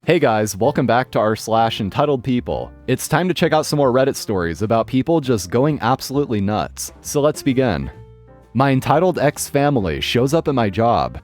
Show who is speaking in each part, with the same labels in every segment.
Speaker 1: Hey guys, welcome back to r/EntitledPeople. It's time to check out some more Reddit stories about people just going absolutely nuts. So let's begin. My entitled ex-family shows up at my job.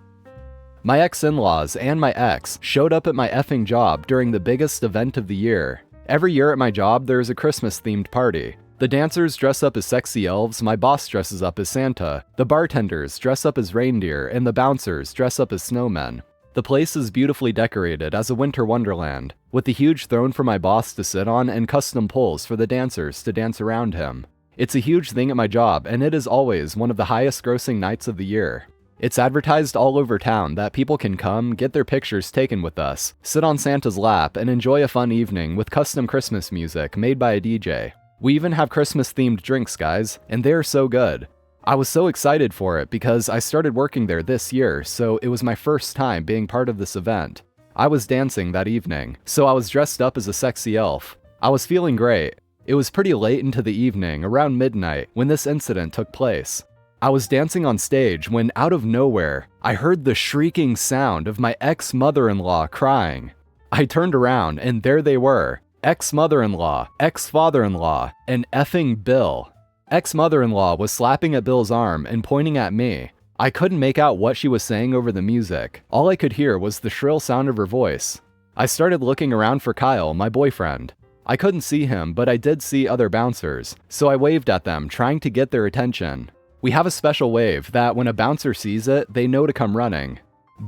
Speaker 1: My ex-in-laws and my ex showed up at my effing job during the biggest event of the year. Every year at my job there's a Christmas-themed party. The dancers dress up as sexy elves, my boss dresses up as Santa, the bartenders dress up as reindeer, and the bouncers dress up as snowmen. The place is beautifully decorated as a winter wonderland, with a huge throne for my boss to sit on and custom poles for the dancers to dance around him. It's a huge thing at my job, and it is always one of the highest grossing nights of the year. It's advertised all over town that people can come, get their pictures taken with us, sit on Santa's lap, and enjoy a fun evening with custom Christmas music made by a DJ. We even have Christmas-themed drinks, guys, and they are so good. I was so excited for it because I started working there this year, so it was my first time being part of this event. I was dancing that evening, so I was dressed up as a sexy elf. I was feeling great. It was pretty late into the evening, around midnight, when this incident took place. I was dancing on stage when, out of nowhere, I heard the shrieking sound of my ex-mother-in-law crying. I turned around, and there they were, ex-mother-in-law, ex-father-in-law, and effing Bill. Ex-mother-in-law was slapping at Bill's arm and pointing at me. I couldn't make out what she was saying over the music. All I could hear was the shrill sound of her voice. I started looking around for Kyle, my boyfriend. I couldn't see him, but I did see other bouncers, so I waved at them, trying to get their attention. We have a special wave that when a bouncer sees it, they know to come running.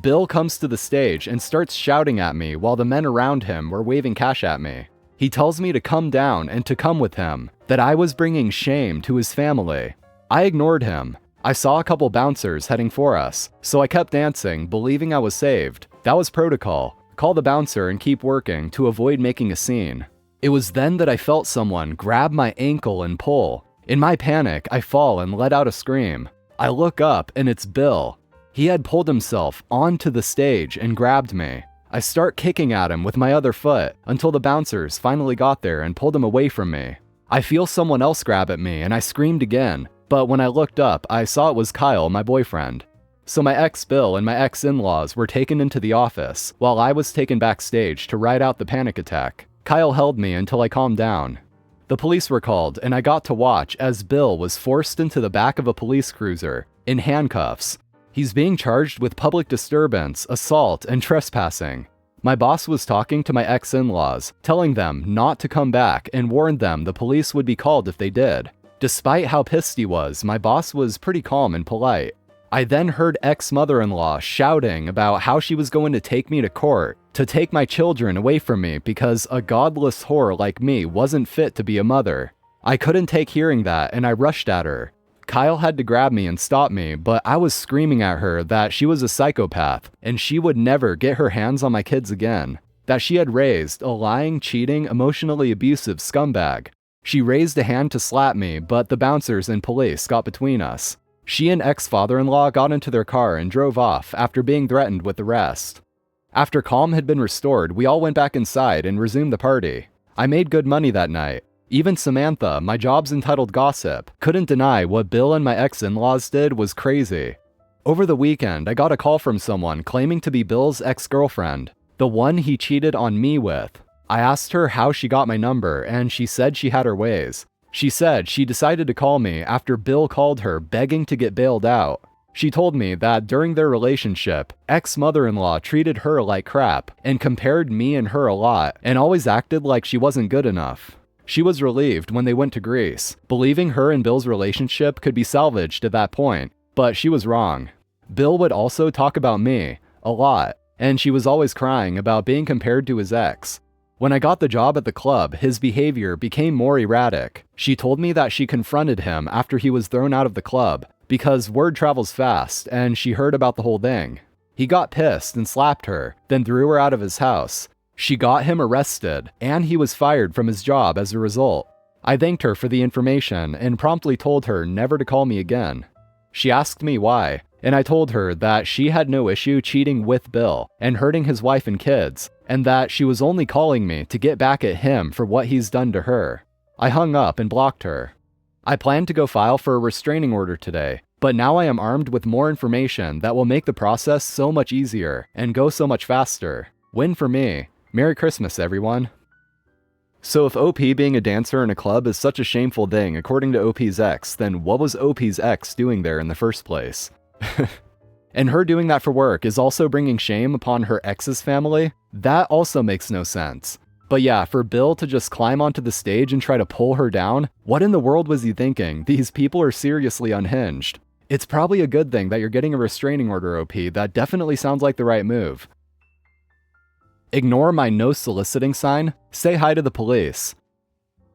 Speaker 1: Bill comes to the stage and starts shouting at me while the men around him were waving cash at me. He tells me to come down and to come with him, that I was bringing shame to his family. I ignored him. I saw a couple bouncers heading for us, so I kept dancing, believing I was saved. That was protocol. Call the bouncer and keep working to avoid making a scene. It was then that I felt someone grab my ankle and pull. In my panic, I fall and let out a scream. I look up and it's Bill. He had pulled himself onto the stage and grabbed me. I start kicking at him with my other foot until the bouncers finally got there and pulled him away from me. I feel someone else grab at me and I screamed again, but when I looked up, I saw it was Kyle, my boyfriend. So my ex-Bill and my ex-in-laws were taken into the office, while I was taken backstage to ride out the panic attack. Kyle held me until I calmed down. The police were called and I got to watch as Bill was forced into the back of a police cruiser, in handcuffs. He's being charged with public disturbance, assault, and trespassing. My boss was talking to my ex-in-laws, telling them not to come back and warned them the police would be called if they did. Despite how pissed he was, my boss was pretty calm and polite. I then heard ex-mother-in-law shouting about how she was going to take me to court, to take my children away from me because a godless whore like me wasn't fit to be a mother. I couldn't take hearing that and I rushed at her. Kyle had to grab me and stop me, but I was screaming at her that she was a psychopath and she would never get her hands on my kids again. That she had raised a lying, cheating, emotionally abusive scumbag. She raised a hand to slap me, but the bouncers and police got between us. She and ex-father-in-law got into their car and drove off after being threatened with arrest. After calm had been restored, we all went back inside and resumed the party. I made good money that night. Even Samantha, my job's entitled gossip, couldn't deny what Bill and my ex-in-laws did was crazy. Over the weekend, I got a call from someone claiming to be Bill's ex-girlfriend, the one he cheated on me with. I asked her how she got my number, and she said she had her ways. She said she decided to call me after Bill called her begging to get bailed out. She told me that during their relationship, ex-mother-in-law treated her like crap and compared me and her a lot and always acted like she wasn't good enough. She was relieved when they went to Greece, believing her and Bill's relationship could be salvaged at that point, but she was wrong. Bill would also talk about me, a lot, and she was always crying about being compared to his ex. When I got the job at the club, his behavior became more erratic. She told me that she confronted him after he was thrown out of the club, because word travels fast, and she heard about the whole thing. He got pissed and slapped her, then threw her out of his house. She got him arrested, and he was fired from his job as a result. I thanked her for the information and promptly told her never to call me again. She asked me why, and I told her that she had no issue cheating with Bill and hurting his wife and kids, and that she was only calling me to get back at him for what he's done to her. I hung up and blocked her. I planned to go file for a restraining order today, but now I am armed with more information that will make the process so much easier and go so much faster. Win for me. Merry Christmas, everyone. So if OP being a dancer in a club is such a shameful thing according to OP's ex, then what was OP's ex doing there in the first place? And her doing that for work is also bringing shame upon her ex's family? That also makes no sense. But yeah, for Bill to just climb onto the stage and try to pull her down, what in the world was he thinking? These people are seriously unhinged. It's probably a good thing that you're getting a restraining order, OP. That definitely sounds like the right move. Ignore my no soliciting sign. Say hi to the police.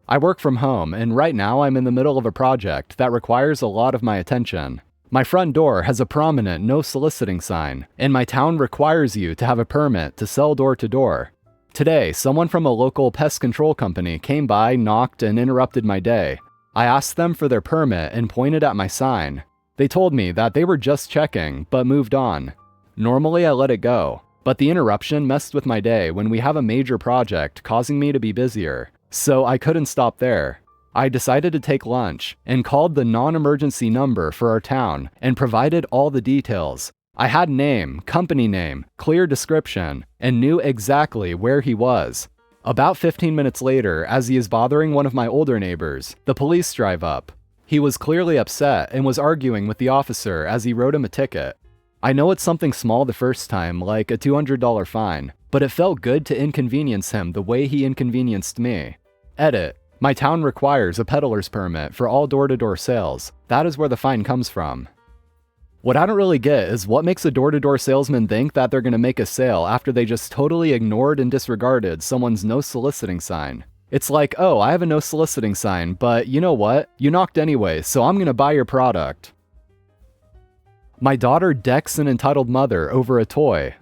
Speaker 1: I work from home, and right now I'm in the middle of a project that requires a lot of my attention. My front door has a prominent no soliciting sign, and my town requires you to have a permit to sell door to door. Today, someone from a local pest control company came by, knocked, and interrupted my day. I asked them for their permit and pointed at my sign. They told me that they were just checking, but moved on. Normally I let it go, but the interruption messed with my day when we have a major project causing me to be busier, so I couldn't stop there. I decided to take lunch and called the non-emergency number for our town and provided all the details. I had name, company name, clear description, and knew exactly where he was. About 15 minutes later, as he is bothering one of my older neighbors, the police drive up. He was clearly upset and was arguing with the officer as he wrote him a ticket. I know it's something small the first time, like a $200 fine, but it felt good to inconvenience him the way he inconvenienced me. Edit. My town requires a peddler's permit for all door-to-door sales. That is where the fine comes from. What I don't really get is what makes a door-to-door salesman think that they're going to make a sale after they just totally ignored and disregarded someone's no soliciting sign. It's like, oh, I have a no soliciting sign, but you know what? You knocked anyway, so I'm going to buy your product. My daughter decks an entitled mother over a toy.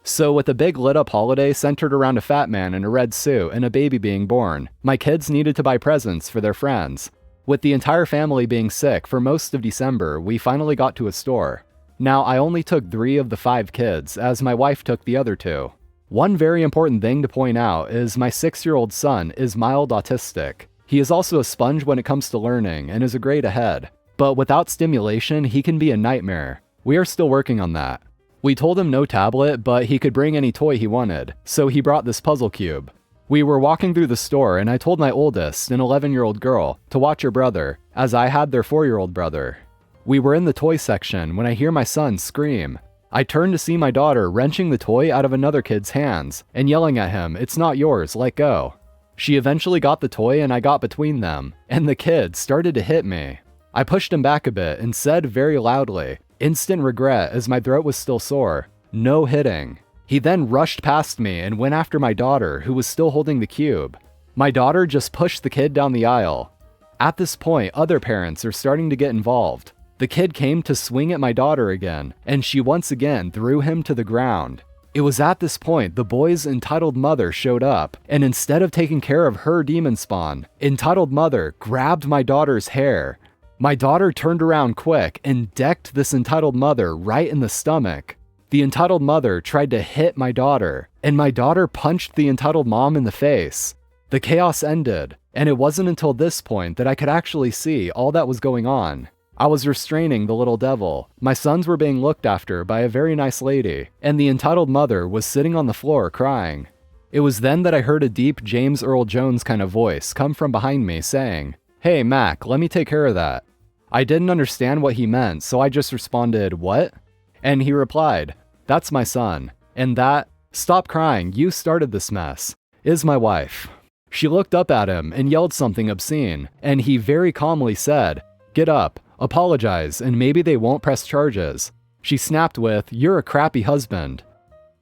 Speaker 1: So with a big lit-up holiday centered around a fat man in a red suit and a baby being born, my kids needed to buy presents for their friends. With the entire family being sick for most of December, we finally got to a store. Now, I only took 3 of the 5 kids, as my wife took the other 2. One very important thing to point out is my 6-year-old son is mild autistic. He is also a sponge when it comes to learning and is a grade ahead. But without stimulation, he can be a nightmare. We are still working on that. We told him no tablet, but he could bring any toy he wanted, so he brought this puzzle cube. We were walking through the store and I told my oldest, an 11-year-old girl, to watch her brother, as I had their 4-year-old brother. We were in the toy section when I hear my son scream. I turned to see my daughter wrenching the toy out of another kid's hands and yelling at him, "It's not yours, let go." She eventually got the toy and I got between them, and the kid started to hit me. I pushed him back a bit and said very loudly, instant regret as my throat was still sore, "No hitting." He then rushed past me and went after my daughter, who was still holding the cube. My daughter just pushed the kid down the aisle. At this point, other parents are starting to get involved. The kid came to swing at my daughter again, and she once again threw him to the ground. It was at this point the boy's entitled mother showed up, and instead of taking care of her demon spawn, entitled mother grabbed my daughter's hair. My daughter turned around quick and decked this entitled mother right in the stomach. The entitled mother tried to hit my daughter, and my daughter punched the entitled mom in the face. The chaos ended, and it wasn't until this point that I could actually see all that was going on. I was restraining the little devil. My sons were being looked after by a very nice lady, and the entitled mother was sitting on the floor crying. It was then that I heard a deep James Earl Jones kind of voice come from behind me saying, "Hey Mac, let me take care of that." I didn't understand what he meant, so I just responded, "What?" And he replied, "That's my son, and that, stop crying, you started this mess, is my wife." She looked up at him and yelled something obscene, and he very calmly said, "Get up, apologize, and maybe they won't press charges." She snapped with, "You're a crappy husband."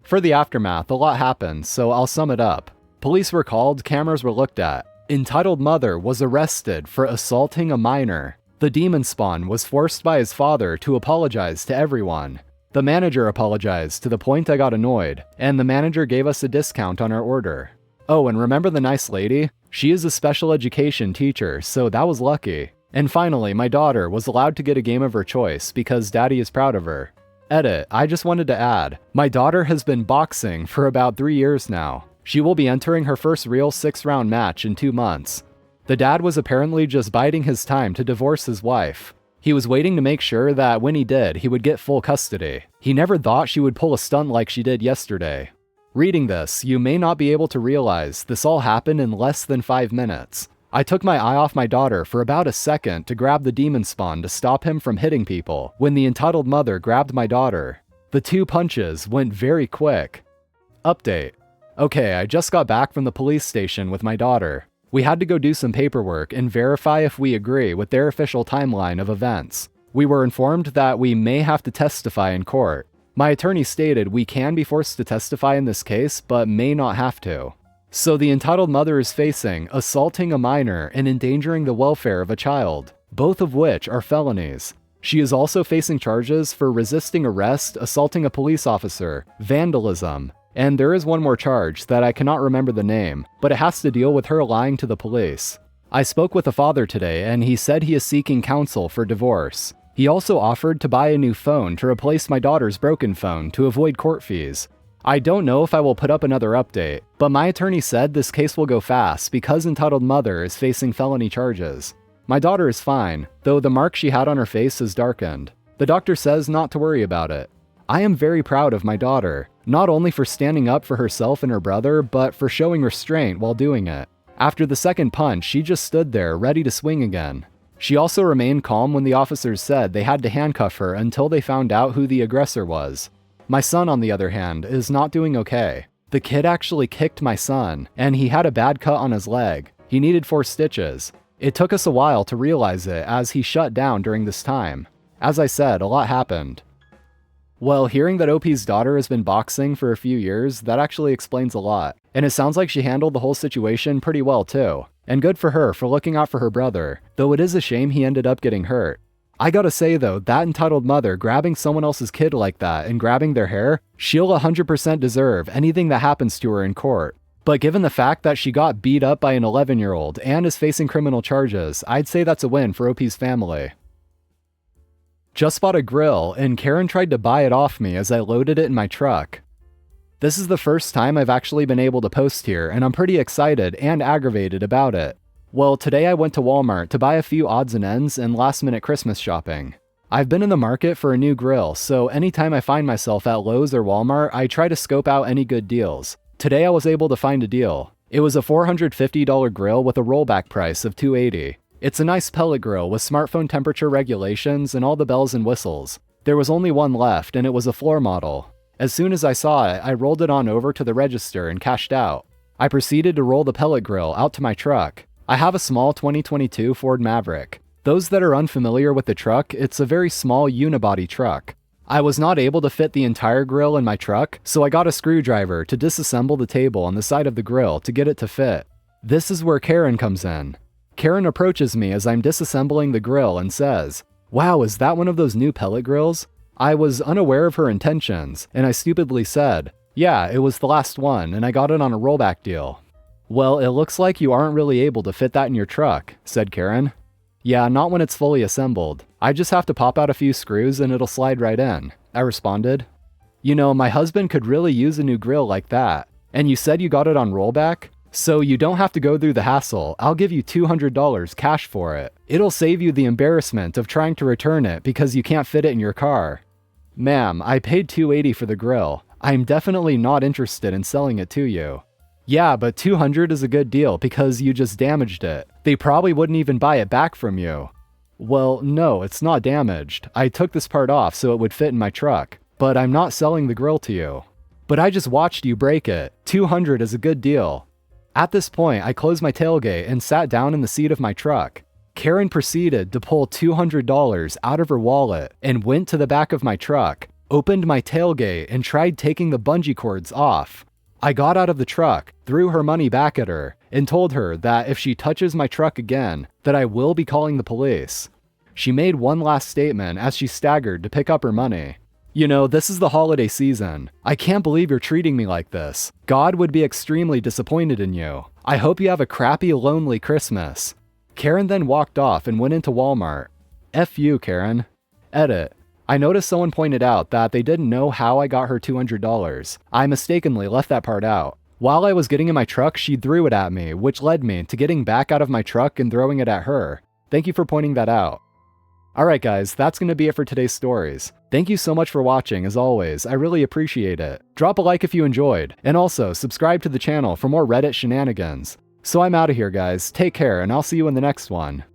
Speaker 1: For the aftermath, a lot happened, so I'll sum it up. Police were called, cameras were looked at. Entitled mother was arrested for assaulting a minor. The demon spawn was forced by his father to apologize to everyone. The manager apologized to the point I got annoyed, and the manager gave us a discount on our order. Oh, and remember the nice lady? She is a special education teacher, so that was lucky. And finally, my daughter was allowed to get a game of her choice because daddy is proud of her. Edit, I just wanted to add, my daughter has been boxing for about 3 years now. She will be entering her first real 6-round match in 2 months. The dad was apparently just biding his time to divorce his wife. He was waiting to make sure that when he did, he would get full custody. He never thought she would pull a stunt like she did yesterday. Reading this, you may not be able to realize this all happened in less than 5 minutes. I took my eye off my daughter for about a second to grab the demon spawn to stop him from hitting people when the entitled mother grabbed my daughter. The 2 punches went very quick. Update. Okay, I just got back from the police station with my daughter. We had to go do some paperwork and verify if we agree with their official timeline of events. We were informed that we may have to testify in court. My attorney stated we can be forced to testify in this case, but may not have to. So the entitled mother is facing assaulting a minor and endangering the welfare of a child, both of which are felonies. She is also facing charges for resisting arrest, assaulting a police officer, vandalism, and there is one more charge that I cannot remember the name, but it has to deal with her lying to the police. I spoke with the father today and he said he is seeking counsel for divorce. He also offered to buy a new phone to replace my daughter's broken phone to avoid court fees. I don't know if I will put up another update, but my attorney said this case will go fast because entitled mother is facing felony charges. My daughter is fine, though the mark she had on her face is darkened. The doctor says not to worry about it. I am very proud of my daughter, not only for standing up for herself and her brother, but for showing restraint while doing it. After the second punch, she just stood there, ready to swing again. She also remained calm when the officers said they had to handcuff her until they found out who the aggressor was. My son, on the other hand, is not doing okay. The kid actually kicked my son, and he had a bad cut on his leg. He needed 4 stitches. It took us a while to realize it as he shut down during this time. As I said, a lot happened. Well, hearing that OP's daughter has been boxing for a few years, that actually explains a lot. And it sounds like she handled the whole situation pretty well too. And good for her for looking out for her brother, though it is a shame he ended up getting hurt. I gotta say though, that entitled mother grabbing someone else's kid like that and grabbing their hair, she'll 100% deserve anything that happens to her in court. But given the fact that she got beat up by an 11-year-old and is facing criminal charges, I'd say that's a win for OP's family. Just bought a grill, and Karen tried to buy it off me as I loaded it in my truck. This is the first time I've actually been able to post here, and I'm pretty excited and aggravated about it. Well, today I went to Walmart to buy a few odds and ends and last-minute Christmas shopping. I've been in the market for a new grill, so anytime I find myself at Lowe's or Walmart, I try to scope out any good deals. Today I was able to find a deal. It was a $450 grill with a rollback price of $280. It's a nice pellet grill with smartphone temperature regulations and all the bells and whistles. There was only one left, and it was a floor model. As soon as I saw it, I rolled it on over to the register and cashed out. I proceeded to roll the pellet grill out to my truck. I have a small 2022 Ford Maverick. Those that are unfamiliar with the truck, it's a very small unibody truck. I was not able to fit the entire grill in my truck, so I got a screwdriver to disassemble the table on the side of the grill to get it to fit. This is where Karen comes in. Karen approaches me as I'm disassembling the grill and says, "Wow, is that one of those new pellet grills?" I was unaware of her intentions, and I stupidly said, "Yeah, it was the last one, and I got it on a rollback deal." "Well, it looks like you aren't really able to fit that in your truck," said Karen. "Yeah, not when it's fully assembled. I just have to pop out a few screws and it'll slide right in," I responded. "You know, my husband could really use a new grill like that. And you said you got it on rollback? So you don't have to go through the hassle. I'll give you $200 cash for it. It'll save you the embarrassment of trying to return it because you can't fit it in your car." "Ma'am, I paid $280 for the grill. I'm definitely not interested in selling it to you." "Yeah, but $200 is a good deal because you just damaged it. They probably wouldn't even buy it back from you." "Well, no, it's not damaged. I took this part off so it would fit in my truck, but I'm not selling the grill to you." "But I just watched you break it. $200 is a good deal." At this point, I closed my tailgate and sat down in the seat of my truck. Karen proceeded to pull $200 out of her wallet and went to the back of my truck, opened my tailgate, and tried taking the bungee cords off. I got out of the truck, threw her money back at her, and told her that if she touches my truck again, that I will be calling the police. She made one last statement as she staggered to pick up her money. "You know, this is the holiday season. I can't believe you're treating me like this. God would be extremely disappointed in you. I hope you have a crappy, lonely Christmas." Karen then walked off and went into Walmart. F you, Karen. Edit. I noticed someone pointed out that they didn't know how I got her $200. I mistakenly left that part out. While I was getting in my truck, she threw it at me, which led me to getting back out of my truck and throwing it at her. Thank you for pointing that out. Alright guys, that's going to be it for today's stories. Thank you so much for watching, as always, I really appreciate it. Drop a like if you enjoyed, and also subscribe to the channel for more Reddit shenanigans. So I'm out of here guys, take care, and I'll see you in the next one.